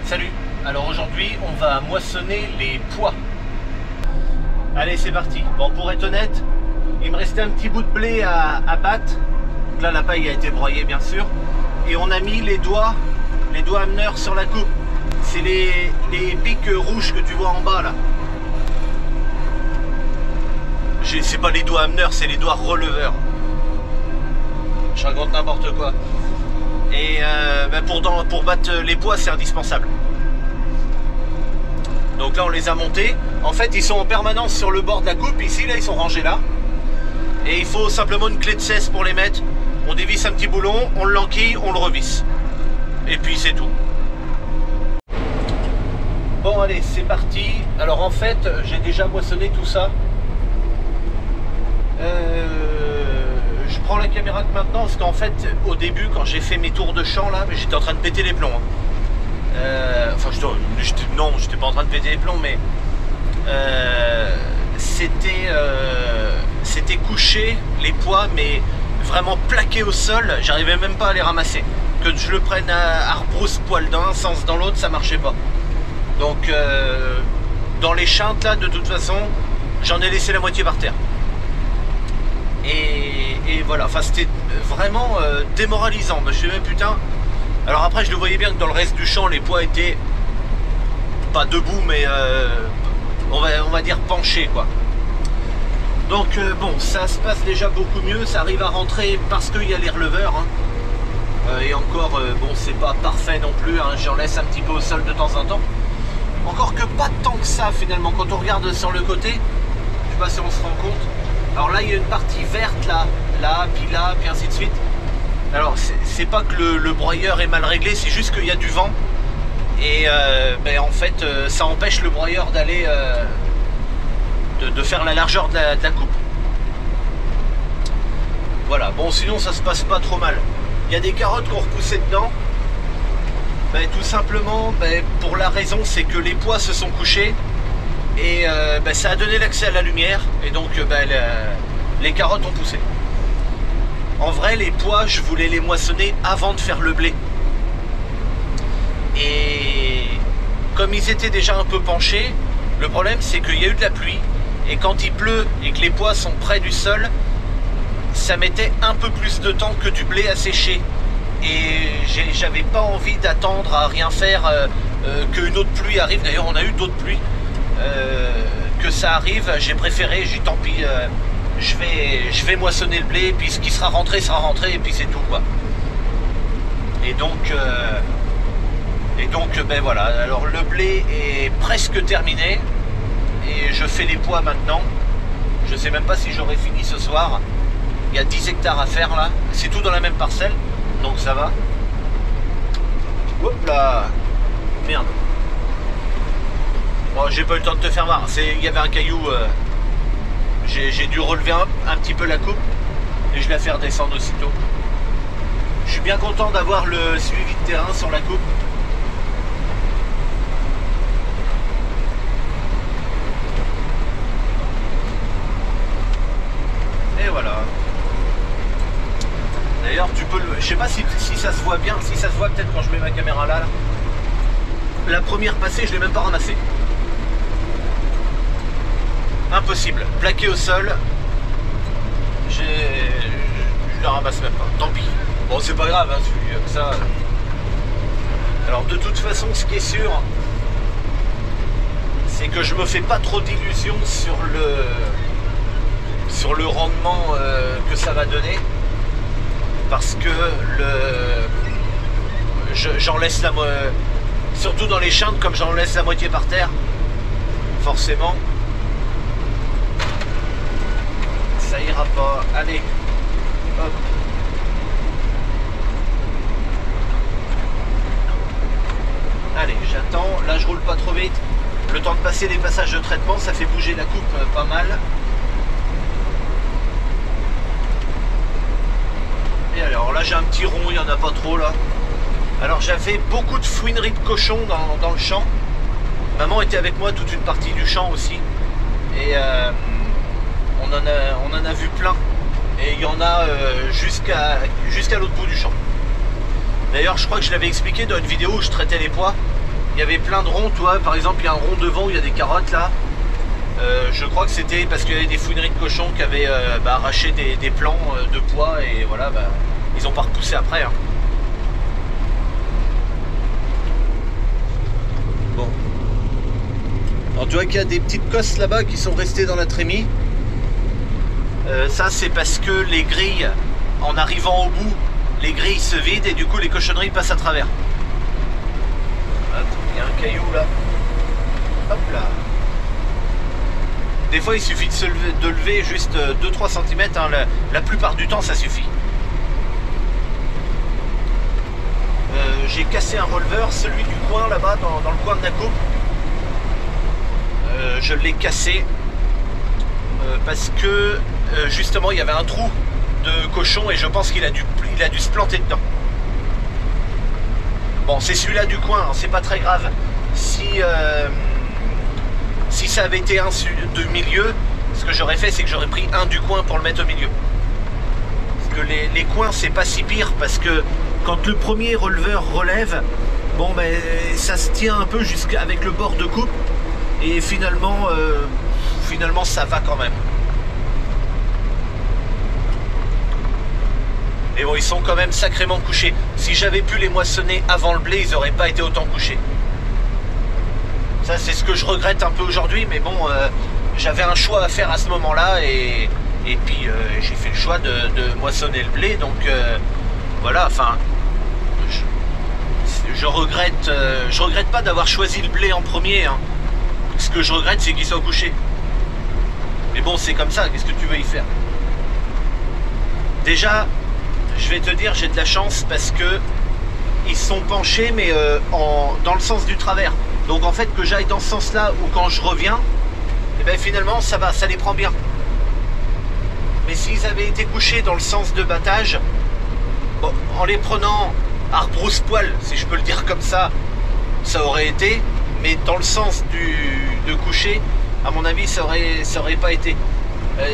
Salut. Alors aujourd'hui on va moissonner les pois. Allez c'est parti. Bon, pour être honnête, il me restait un petit bout de blé à battre. Donc là la paille a été broyée bien sûr. Et on a mis les doigts ameneurs sur la coupe. C'est les pics rouges que tu vois en bas là. C'est pas les doigts ameneurs, c'est les doigts releveurs. Je raconte n'importe quoi. Et pour battre les pois c'est indispensable. Donc là on les a montés. En fait ils sont en permanence sur le bord de la coupe. Ici là ils sont rangés là. Et il faut simplement une clé de 16 pour les mettre. On dévisse un petit boulon, on l'enquille, on le revisse. Et puis c'est tout. Bon allez c'est parti. Alors en fait j'ai déjà moissonné tout ça. Je prends la caméra que maintenant parce qu'en fait au début quand j'ai fait mes tours de champ là, j'étais en train de péter les plombs. Enfin non, j'étais pas en train de péter les plombs, mais c'était couché les pois, mais vraiment plaqué au sol. J'arrivais même pas à les ramasser. Que je le prenne à rebrousse-poil d'un sens dans l'autre, ça marchait pas. Donc dans les chintes là, de toute façon, j'en ai laissé la moitié par terre. Et voilà, enfin c'était vraiment démoralisant. Je me suis dit, mais putain. Alors après je le voyais bien que dans le reste du champ les pois étaient pas debout mais on va dire penchés quoi. Donc bon, ça se passe déjà beaucoup mieux, ça arrive à rentrer parce qu'il y a les releveurs hein. Et encore bon c'est pas parfait non plus hein. J'en laisse un petit peu au sol de temps en temps. Encore que pas tant que ça finalement quand on regarde sur le côté. Je sais pas si on se rend compte. Alors là il y a une partie verte là, puis ainsi de suite. Alors c'est pas que le broyeur est mal réglé, c'est juste qu'il y a du vent. Et en fait ça empêche le broyeur d'aller de faire la largeur de la coupe. Voilà, bon sinon ça se passe pas trop mal. Il y a des carottes qu'on repoussait dedans. Tout simplement pour la raison c'est que les pois se sont couchés. Et ça a donné l'accès à la lumière. Et donc les carottes ont poussé. En vrai les pois je voulais les moissonner avant de faire le blé. Et comme ils étaient déjà un peu penchés, le problème c'est qu'il y a eu de la pluie. Et quand il pleut et que les pois sont près du sol, ça mettait un peu plus de temps que du blé à sécher. Et j'avais pas envie d'attendre à rien faire qu'une autre pluie arrive. D'ailleurs on a eu d'autres pluies. Que ça arrive, j'ai préféré, j'ai dit tant pis, je vais moissonner le blé, puis ce qui sera rentré, et puis c'est tout quoi. Et donc voilà, alors le blé est presque terminé, et je fais les pois maintenant. Je sais même pas si j'aurai fini ce soir. Il y a 10 hectares à faire là, c'est tout dans la même parcelle, donc ça va. Hop là, merde. Bon, j'ai pas eu le temps de te faire voir, il y avait un caillou, j'ai dû relever un petit peu la coupe et je la fais redescendre aussitôt. Je suis bien content d'avoir le suivi de terrain sur la coupe. Et voilà. D'ailleurs tu peux je sais pas si ça se voit bien, si ça se voit peut-être quand je mets ma caméra là. La première passée je l'ai même pas ramassée. Impossible, plaqué au sol, je la ramasse même pas, tant pis. Bon c'est pas grave, hein, comme ça. Alors de toute façon ce qui est sûr, c'est que je me fais pas trop d'illusions sur le rendement que ça va donner. Parce que j'en laisse la moitié, surtout dans les chintes comme j'en laisse la moitié par terre, forcément. Ça ira pas, allez, hop. Allez, j'attends, là je roule pas trop vite. Le temps de passer les passages de traitement, ça fait bouger la coupe pas mal. Et alors là j'ai un petit rond, il n'y en a pas trop là. Alors j'avais beaucoup de fouineries de cochons dans le champ. Maman était avec moi toute une partie du champ aussi. Et on en a vu plein. Et il y en a jusqu'à l'autre bout du champ. D'ailleurs je crois que je l'avais expliqué dans une vidéo où je traitais les pois. il y avait plein de ronds, toi. Par exemple, il y a un rond devant où il y a des carottes là. Je crois que c'était parce qu'il y avait des fouineries de cochons qui avaient arraché des plants de pois et voilà, ils n'ont pas repoussé après. Hein. Bon. Alors tu vois qu'il y a des petites cosses là-bas qui sont restées dans la trémie. Ça c'est parce que les grilles, en arrivant au bout, les grilles se vident et du coup les cochonneries passent à travers. Attends, il y a un caillou là. Hop là. Des fois il suffit de lever juste 2-3 cm, hein. La plupart du temps ça suffit. J'ai cassé un releveur, celui du coin là-bas, dans le coin de la coupe. Je l'ai cassé parce que justement il y avait un trou de cochon et je pense qu'il a dû se planter dedans. Bon, c'est celui-là du coin, hein, c'est pas très grave. Si ça avait été un de milieu, ce que j'aurais fait, c'est que j'aurais pris un du coin pour le mettre au milieu. Parce que les coins, c'est pas si pire, parce que quand le premier releveur relève, bon, ben, ça se tient un peu jusqu'avec le bord de coupe, et finalement, ça va quand même. Et bon, ils sont quand même sacrément couchés. Si j'avais pu les moissonner avant le blé, ils n'auraient pas été autant couchés. Ça, c'est ce que je regrette un peu aujourd'hui, mais bon, j'avais un choix à faire à ce moment-là, et puis j'ai fait le choix de moissonner le blé, donc voilà, enfin, je regrette pas d'avoir choisi le blé en premier, hein. Ce que je regrette, c'est qu'il soit couché. Mais bon, c'est comme ça, qu'est-ce que tu veux y faire? Déjà, je vais te dire, j'ai de la chance parce que ils sont penchés, mais dans le sens du travers. Donc en fait, que j'aille dans ce sens-là ou quand je reviens, et ben finalement ça va, ça les prend bien. Mais s'ils avaient été couchés dans le sens de battage, bon, en les prenant à rebrousse-poil, si je peux le dire comme ça aurait été. Mais dans le sens de coucher, à mon avis, ça aurait pas été.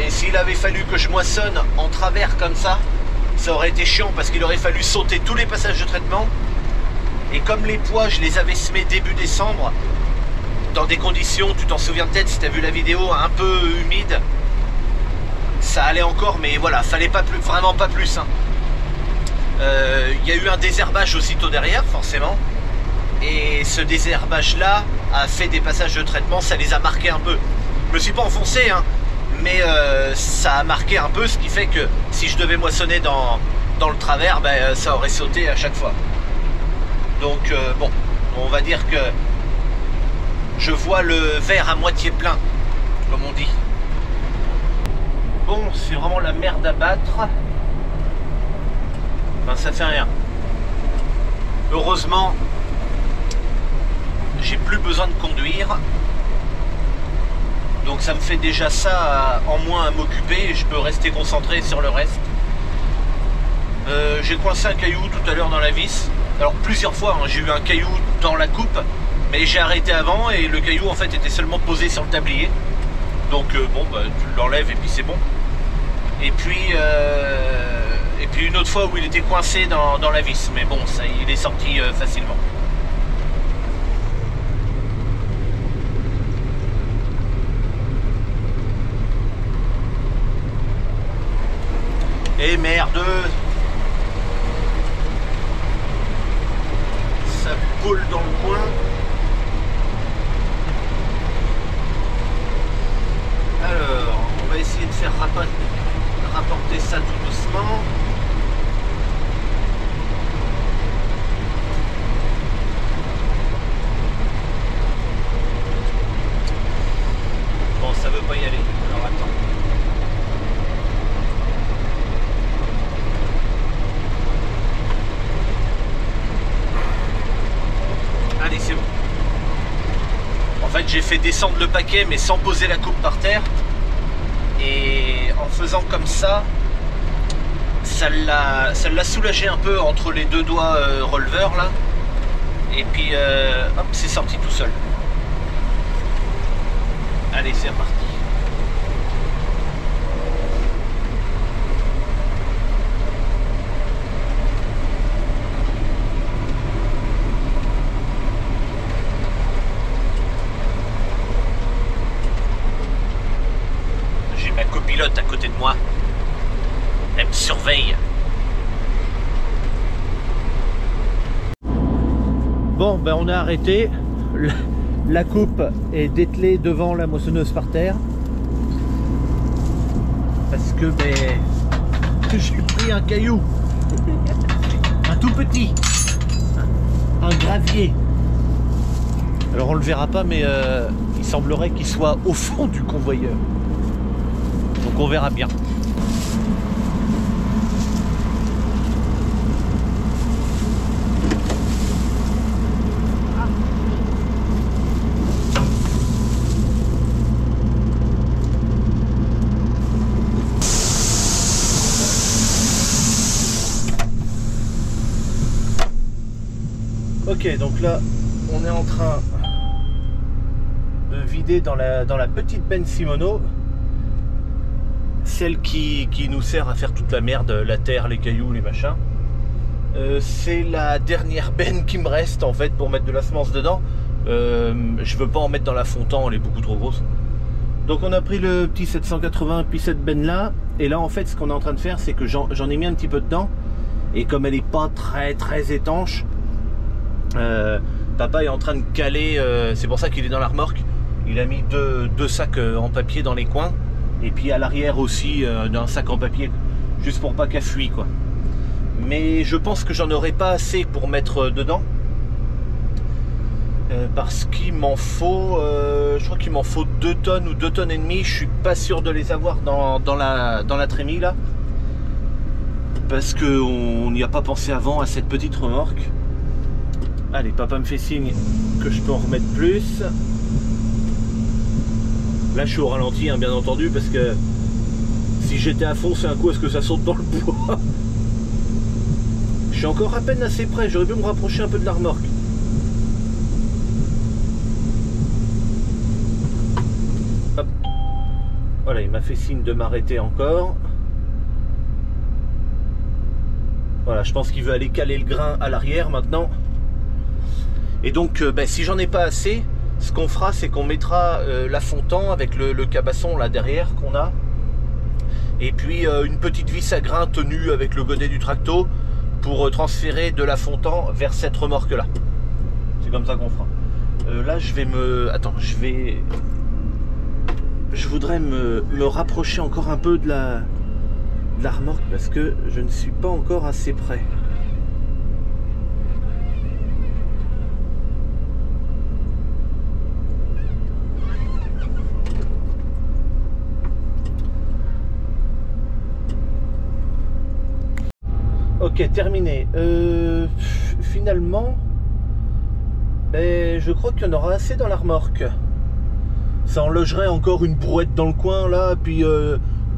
Et s'il avait fallu que je moissonne en travers comme ça aurait été chiant parce qu'il aurait fallu sauter tous les passages de traitement. Et comme les pois, je les avais semés début décembre, dans des conditions, tu t'en souviens peut-être si tu as vu la vidéo, un peu humide, ça allait encore, mais voilà, fallait pas plus, vraiment pas plus. Hein. Y a eu un désherbage aussitôt derrière, forcément. Et ce désherbage-là a fait des passages de traitement, ça les a marqués un peu. Je me suis pas enfoncé, hein, mais ça a marqué un peu, ce qui fait que si je devais moissonner dans le travers, ben, ça aurait sauté à chaque fois. Donc bon, on va dire que je vois le verre à moitié plein, comme on dit. Bon, c'est vraiment la merde à battre. Enfin, ça fait rien. Heureusement, j'ai plus besoin de conduire. Donc ça me fait déjà ça en moins à m'occuper et je peux rester concentré sur le reste. J'ai coincé un caillou tout à l'heure dans la vis. Alors plusieurs fois, hein, j'ai eu un caillou dans la coupe, mais j'ai arrêté avant et le caillou en fait était seulement posé sur le tablier. Donc bon, bah, tu l'enlèves et puis c'est bon. Et puis une autre fois où il était coincé dans la vis, mais bon, ça, il est sorti facilement. Et merde! Ça boule dans le coin. Alors, on va essayer de faire rapporter ça tout doucement. Bon, ça veut pas y aller. Alors attends. Allez, c'est bon. En fait, j'ai fait descendre le paquet, mais sans poser la coupe par terre. Et en faisant comme ça l'a soulagé un peu entre les deux doigts releveur là. Et puis, hop, c'est sorti tout seul. Allez, c'est reparti. Bon, ben on a arrêté. La coupe est dételée devant la moissonneuse par terre. Parce que ben, j'ai pris un caillou. Un tout petit. Un gravier. Alors on le verra pas, mais il semblerait qu'il soit au fond du convoyeur. Donc on verra bien. Ok, donc là on est en train de vider dans la petite benne Simono, celle qui nous sert à faire toute la merde, la terre, les cailloux, les machins. C'est la dernière benne qui me reste en fait pour mettre de la semence dedans. Je veux pas en mettre dans la Fontan, elle est beaucoup trop grosse. Donc on a pris le petit 780 puis cette benne là, et là en fait ce qu'on est en train de faire c'est que j'en ai mis un petit peu dedans, et comme elle est pas très étanche, papa est en train de caler, c'est pour ça qu'il est dans la remorque. Il a mis deux sacs en papier dans les coins, et puis à l'arrière aussi d'un sac en papier, juste pour pas qu'elle fuit quoi. Mais je pense que j'en aurai pas assez pour mettre dedans, parce qu'il m'en faut, je crois qu'il m'en faut 2 tonnes ou 2 tonnes et demie. Je suis pas sûr de les avoir dans la trémie là, parce qu'on n'y a pas pensé avant à cette petite remorque. Allez, papa me fait signe que je peux en remettre plus. Là, je suis au ralenti, hein, bien entendu, parce que si j'étais à fond, c'est un coup, est-ce que ça saute dans le bois? Je suis encore à peine assez près, j'aurais pu me rapprocher un peu de la remorque. Hop. Voilà, il m'a fait signe de m'arrêter encore. Voilà, je pense qu'il veut aller caler le grain à l'arrière maintenant. Et donc, si j'en ai pas assez, ce qu'on fera, c'est qu'on mettra la Fontan avec le cabasson là derrière qu'on a. Et puis une petite vis à grain tenue avec le godet du tracto pour transférer de la Fontan vers cette remorque là. C'est comme ça qu'on fera. Là, je vais me... Attends, je voudrais me rapprocher encore un peu de la remorque parce que je ne suis pas encore assez près. Ok, terminé. Finalement, je crois qu'il y en aura assez dans la remorque. Ça en logerait encore une brouette dans le coin là, puis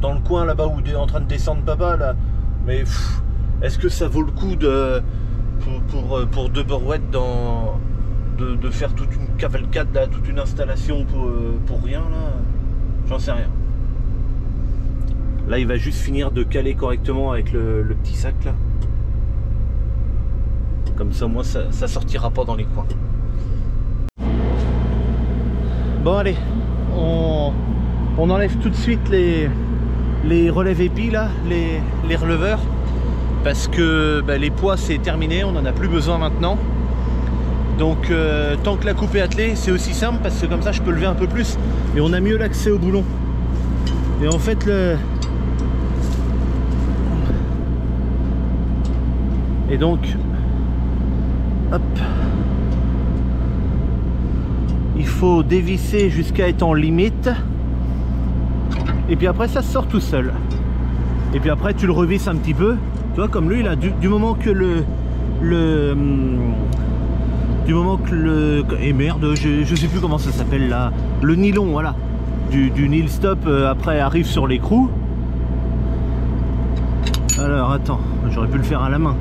dans le coin là-bas où est en train de descendre papa là. Mais est-ce que ça vaut le coup pour 2 brouettes de faire toute une cavalcade là, toute une installation pour rien là? J'en sais rien. Là, il va juste finir de caler correctement avec le petit sac là. Comme ça, moi, ça sortira pas dans les coins. Bon, allez, on enlève tout de suite les relèves épis là, les releveurs, parce que les poids c'est terminé, on n'en a plus besoin maintenant. Donc, tant que la coupe est attelée, c'est aussi simple parce que comme ça, je peux lever un peu plus et on a mieux l'accès au boulon. Et en fait, et donc, hop, il faut dévisser jusqu'à être en limite, et puis après ça sort tout seul. Et puis après tu le revisses un petit peu, tu vois, comme lui là, du moment que et merde, je sais plus comment ça s'appelle là, le nylon, voilà, du nil stop après arrive sur l'écrou. Alors attends, j'aurais pu le faire à la main.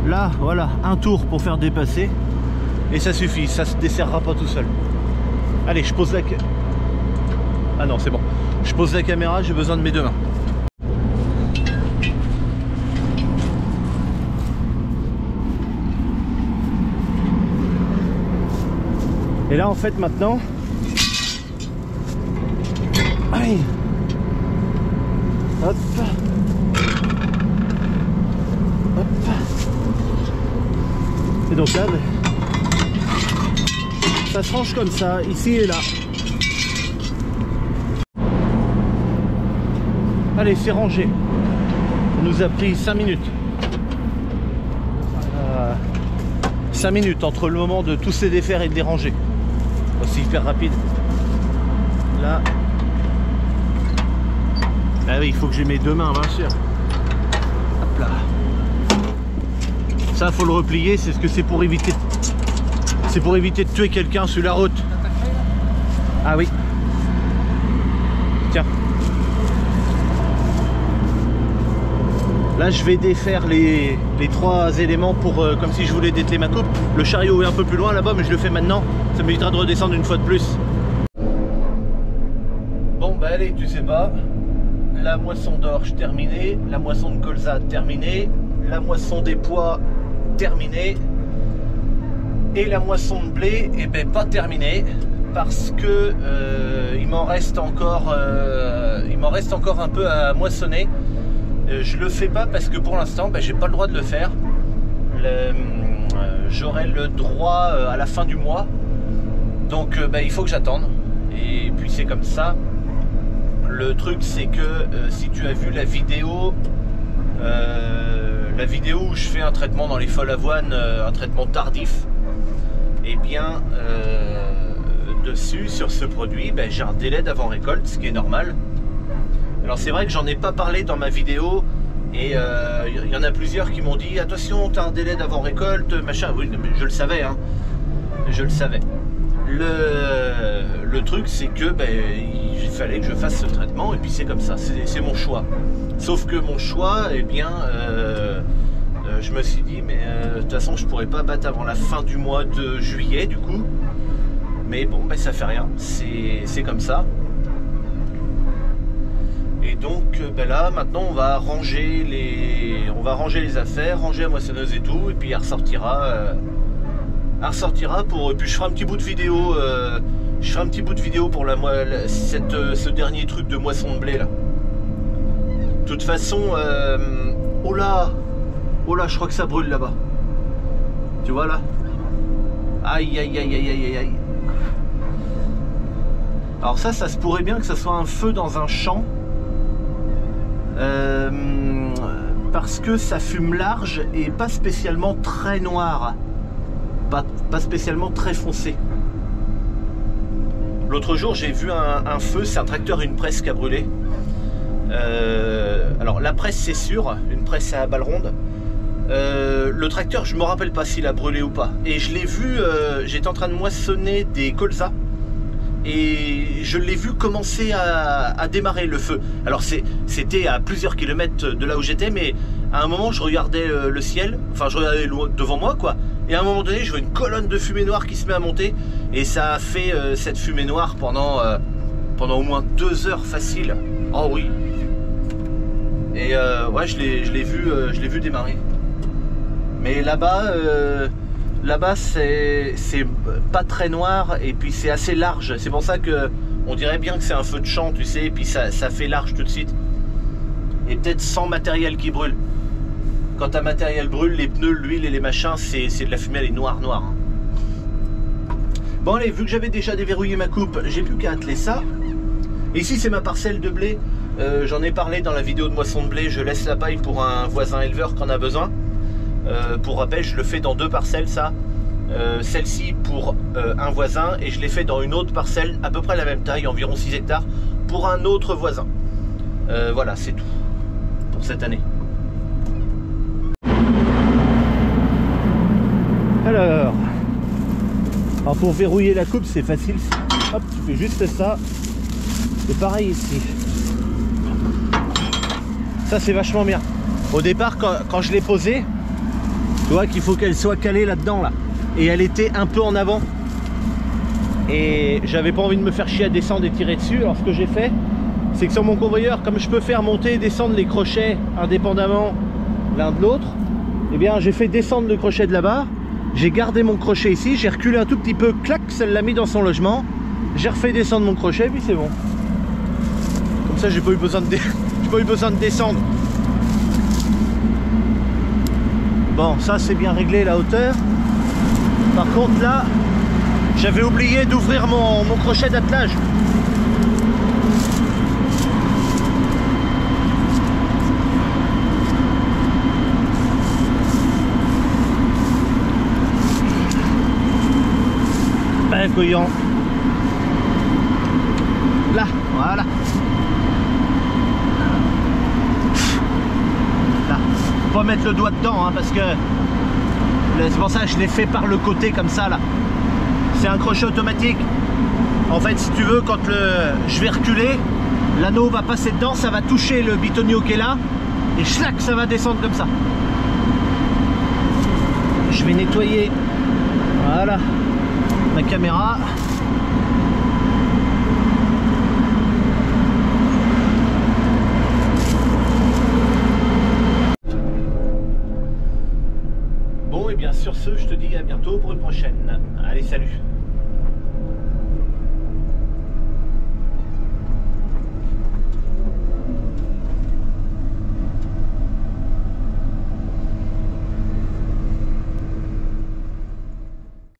Là, voilà, un tour pour faire dépasser. Et ça suffit, ça se desserrera pas tout seul. Allez, je pose la... Ah non, c'est bon. Je pose la caméra, j'ai besoin de mes 2 mains. Et là, en fait, maintenant... Allez. Hop. Donc là, ça se range comme ça, ici et là. Allez, c'est rangé. Ça nous a pris 5 minutes. 5 minutes entre le moment de tous ces défaire et de déranger. Oh, c'est hyper rapide. Là. Ah oui, il faut que j'ai mes deux mains, bien sûr. Hop là. Ça, faut le replier, c'est ce que c'est pour éviter. C'est pour éviter de tuer quelqu'un sur la route. Ah oui. Tiens. Là, je vais défaire les 3 éléments pour comme si je voulais dételer ma coupe. Le chariot est un peu plus loin là-bas, mais je le fais maintenant. Ça m'évitera de redescendre une fois de plus. Bon, bah allez, tu sais pas. La moisson d'orge terminée, la moisson de colza terminée, la moisson des pois terminée, et la moisson de blé, eh ben pas terminée, parce que il m'en reste encore un peu à moissonner. Je le fais pas parce que pour l'instant j'ai pas le droit de le faire. J'aurai le droit à la fin du mois, donc il faut que j'attende, et puis c'est comme ça. Le truc c'est que si tu as vu la vidéo où je fais un traitement dans les folles avoines, un traitement tardif, et bien dessus sur ce produit j'ai un délai d'avant récolte, ce qui est normal. Alors c'est vrai que j'en ai pas parlé dans ma vidéo, et il y en a plusieurs qui m'ont dit attention, tu as un délai d'avant récolte, machin. Oui, je le savais, hein. Je le savais. Le truc c'est que il fallait que je fasse ce traitement, et puis c'est comme ça, c'est mon choix. Sauf que mon choix, eh bien je me suis dit mais de toute façon je pourrais pas battre avant la fin du mois de juillet du coup. Mais bon, ça fait rien, c'est comme ça. Et donc là maintenant on va ranger les affaires, ranger la moissonneuse et tout, et puis elle ressortira pour, et puis je ferai un petit bout de vidéo pour ce dernier truc de moisson de blé là. De toute façon oh là, je crois que ça brûle là-bas, tu vois là, aïe aïe aïe aïe aïe aïe. Alors ça se pourrait bien que ça soit un feu dans un champ, parce que ça fume large et pas spécialement très noir, pas spécialement très foncé. L'autre jour j'ai vu un feu, c'est un tracteur et une presse qui a brûlé. Alors la presse c'est sûr, une presse à balle ronde. Le tracteur je me rappelle pas s'il a brûlé ou pas, et je l'ai vu, j'étais en train de moissonner des colzas et je l'ai vu commencer à démarrer le feu. Alors c'était à plusieurs kilomètres de là où j'étais, mais à un moment je regardais le ciel, enfin je regardais devant moi quoi, et à un moment donné je vois une colonne de fumée noire qui se met à monter, et ça a fait cette fumée noire pendant au moins 2 heures facile. Oh oui. Et ouais, je l'ai vu démarrer. Mais là-bas c'est pas très noir, et puis c'est assez large. C'est pour ça que on dirait bien que c'est un feu de champ, tu sais, et puis ça fait large tout de suite. Et peut-être sans matériel qui brûle. Quand un matériel brûle, les pneus, l'huile et les machins, c'est de la fumée, elle est noire. Hein. Bon allez, vu que j'avais déjà déverrouillé ma coupe, j'ai plus qu'à atteler ça. Et ici c'est ma parcelle de blé. J'en ai parlé dans la vidéo de moisson de blé. Je laisse la paille pour un voisin éleveur qui en a besoin. Pour rappel, je le fais dans 2 parcelles ça. Celle-ci pour un voisin, et je l'ai fait dans une autre parcelle à peu près la même taille, environ 6 hectares, pour un autre voisin. Voilà, c'est tout pour cette année. Alors pour verrouiller la coupe c'est facile, hop, tu fais juste ça. C'est pareil ici. Ça c'est vachement bien. Au départ quand je l'ai posée, tu vois qu'il faut qu'elle soit calée là-dedans là. Et elle était un peu en avant. Et j'avais pas envie de me faire chier à descendre et tirer dessus. Alors ce que j'ai fait, c'est que sur mon convoyeur, comme je peux faire monter et descendre les crochets indépendamment l'un de l'autre, eh bien j'ai fait descendre le crochet de là-bas. J'ai gardé mon crochet ici, j'ai reculé un tout petit peu, clac, ça l'a mis dans son logement. J'ai refait descendre mon crochet, puis c'est bon. Comme ça j'ai pas eu besoin de descendre. Bon, ça c'est bien réglé la hauteur. Par contre là, j'avais oublié d'ouvrir mon crochet d'attelage. Ben couillon. Là, voilà. Là, faut pas mettre le doigt dedans hein, parce que c'est pour ça que je l'ai fait par le côté comme ça là. C'est un crochet automatique. En fait, si tu veux, quand je vais reculer, l'anneau va passer dedans, ça va toucher le bitonio qui est là, et schlac, ça va descendre comme ça. Je vais nettoyer, voilà, ma caméra. Bon, et bien sur ce, je te dis à bientôt pour une prochaine. Allez, salut!